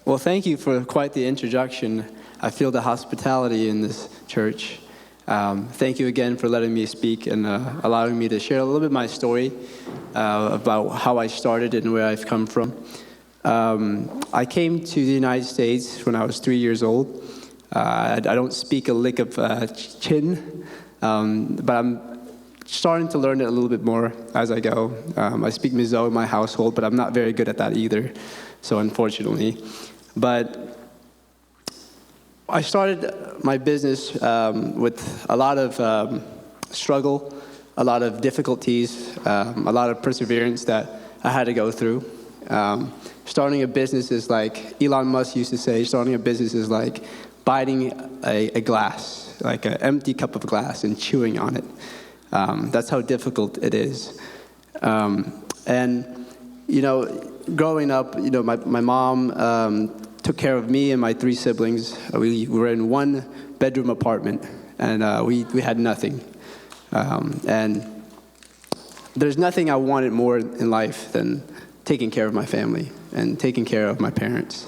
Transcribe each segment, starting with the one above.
Well, thank you for quite the introduction. I feel the hospitality in this church. Thank you again for letting me speak and allowing me to share a little bit of my story about how I started and where I've come from. I came to the United States when I was 3 years old. I don't speak a lick of Chin, but I'm starting to learn it a little bit more as I go. I speak Mizo in my household, but I'm not very good at that either, so unfortunately. But I started my business with a lot of struggle, a lot of difficulties, a lot of perseverance that I had to go through. Starting a business is like, Elon Musk used to say, starting a business is like biting a glass, like an empty cup of glass and chewing on it. That's how difficult it is. And, you know, growing up, you know, my mom took care of me and my 3 siblings. We were in 1-bedroom apartment, and we had nothing. And there's nothing I wanted more in life than taking care of my family and taking care of my parents.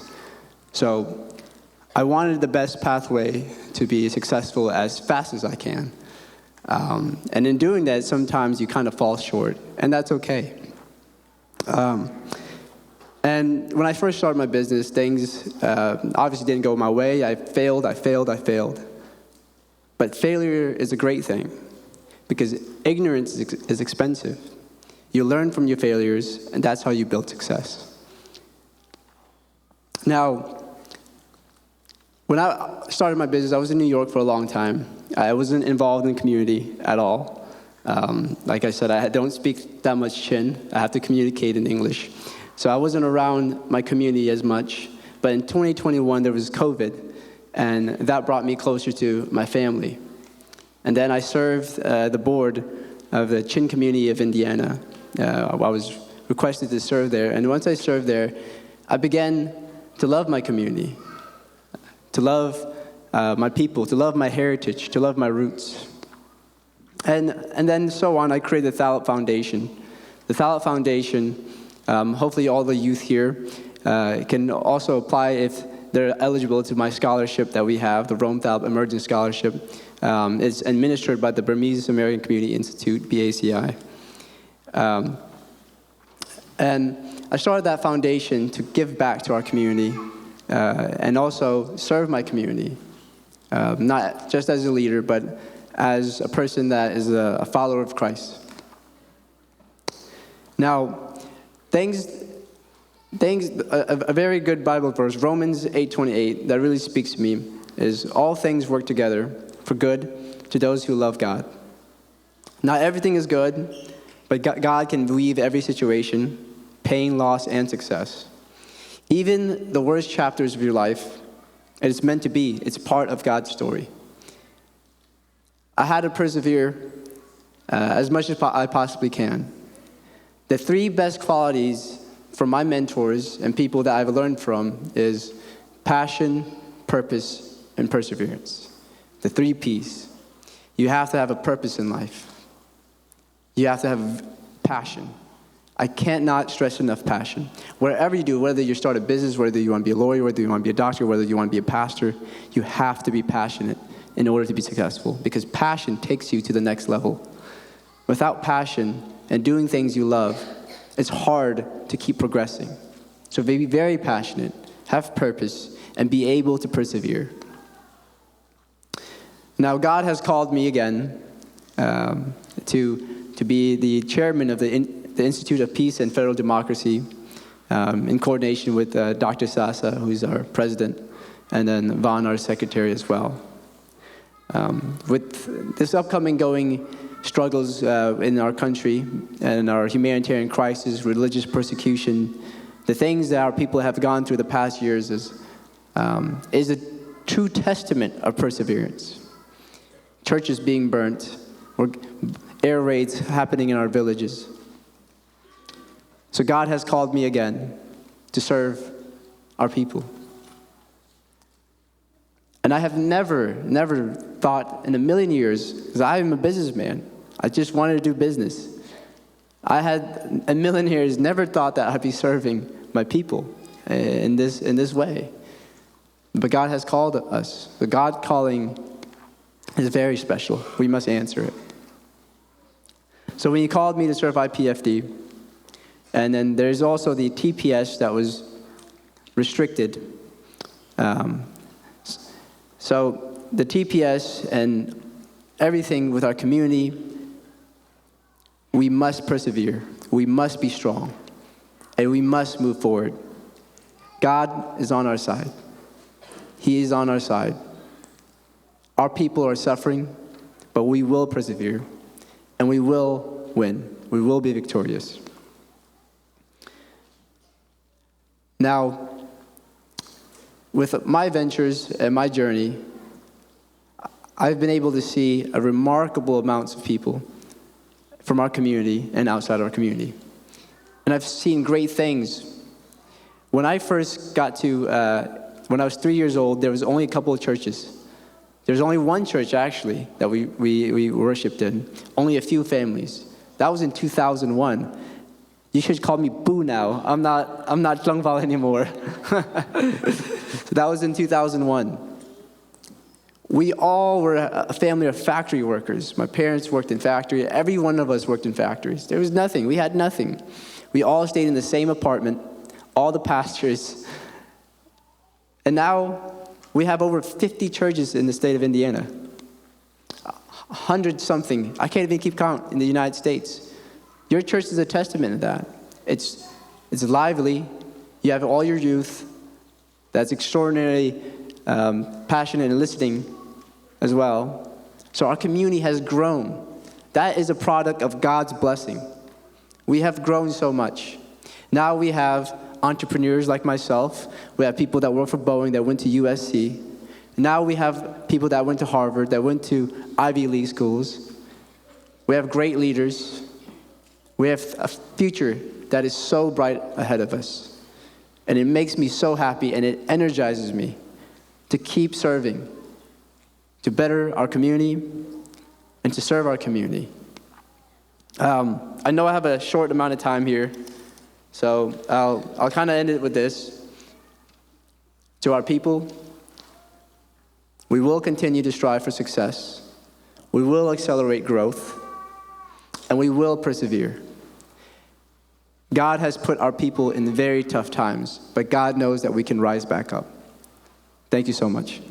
So I wanted the best pathway to be successful as fast as I can. And in doing that, sometimes you kind of fall short, and that's okay. And when I first started my business, things obviously didn't go my way. I failed. But failure is a great thing because ignorance is expensive. You learn from your failures, and that's how you build success. Now, when I started my business, I was in New York for a long time. I wasn't involved in the community at all. Like I said, I don't speak that much Chin. I have to communicate in English. So I wasn't around my community as much. But in 2021, there was COVID, and that brought me closer to my family. And then I served the board of the Chin community of Indiana. I was requested to serve there. And once I served there, I began to love my community, to love my people, to love my heritage, to love my roots. And then so on, I created the Thalop Foundation. The Thalop Foundation, hopefully all the youth here can also apply if they're eligible to my scholarship that we have, the Rome Thalop Emergent Scholarship. It's administered by the Burmese American Community Institute, BACI. And I started that foundation to give back to our community and also serve my community, not just as a leader, but as a person that is a follower of Christ. Now, a very good Bible verse, Romans 8:28, that really speaks to me, is all things work together for good to those who love God. Not everything is good, but God can weave every situation, pain, loss, and success. Even the worst chapters of your life, it's meant to be. It's part of God's story. I had to persevere as much as I possibly can. The 3 best qualities from my mentors and people that I've learned from is passion, purpose, and perseverance. The 3 P's. You have to have a purpose in life. You have to have passion. I can't not stress enough passion. Wherever you do, whether you start a business, whether you want to be a lawyer, whether you want to be a doctor, whether you want to be a pastor, you have to be passionate in order to be successful, because passion takes you to the next level. Without passion and doing things you love, it's hard to keep progressing. So be very passionate, have purpose, and be able to persevere. Now, God has called me again to be the chairman of the Institute of Peace and Federal Democracy, in coordination with Dr. Sasa, who's our president, and then Van, our secretary as well. With this upcoming struggles in our country and our humanitarian crisis, religious persecution, the things that our people have gone through the past years is a true testament of perseverance. Churches being burnt, or air raids happening in our villages. So God has called me again to serve our people. And I have never thought in a million years, because I am a businessman, I just wanted to do business. I had a million years never thought that I'd be serving my people in this way. But God has called us. The God calling is very special. We must answer it. So when he called me to serve IPFD, and then there's also the TPS that was restricted. So the TPS and everything with our community, we must persevere. We must be strong. And we must move forward. God is on our side. He is on our side. Our people are suffering, but we will persevere. And we will win. We will be victorious. Now, with my ventures and my journey, I've been able to see a remarkable amounts of people from our community and outside our community. And I've seen great things. When I first got to, when I was 3 years old, there was only a couple of churches. There's only one church, actually, that we worshiped in. Only a few families. That was in 2001. You should call me Boo now. I'm not Zhengval anymore. So that was in 2001. We all were a family of factory workers. My parents worked in factory. Every one of us worked in factories. There was nothing. We had nothing. We all stayed in the same apartment, all the pastors. And now we have over 50 churches in the state of Indiana. 100-something. I can't even keep count in the United States. Your church is a testament to that. It's lively. You have all your youth that's extraordinarily passionate and listening as well. So our community has grown. That is a product of God's blessing. We have grown so much. Now we have entrepreneurs like myself. We have people that work for Boeing that went to USC. Now we have people that went to Harvard, that went to Ivy League schools. We have great leaders. We have a future that is so bright ahead of us. And it makes me so happy, and it energizes me to keep serving, to better our community, and to serve our community. I know I have a short amount of time here, so I'll kind of end it with this. To our people, we will continue to strive for success. We will accelerate growth, and we will persevere. God has put our people in very tough times, but God knows that we can rise back up. Thank you so much.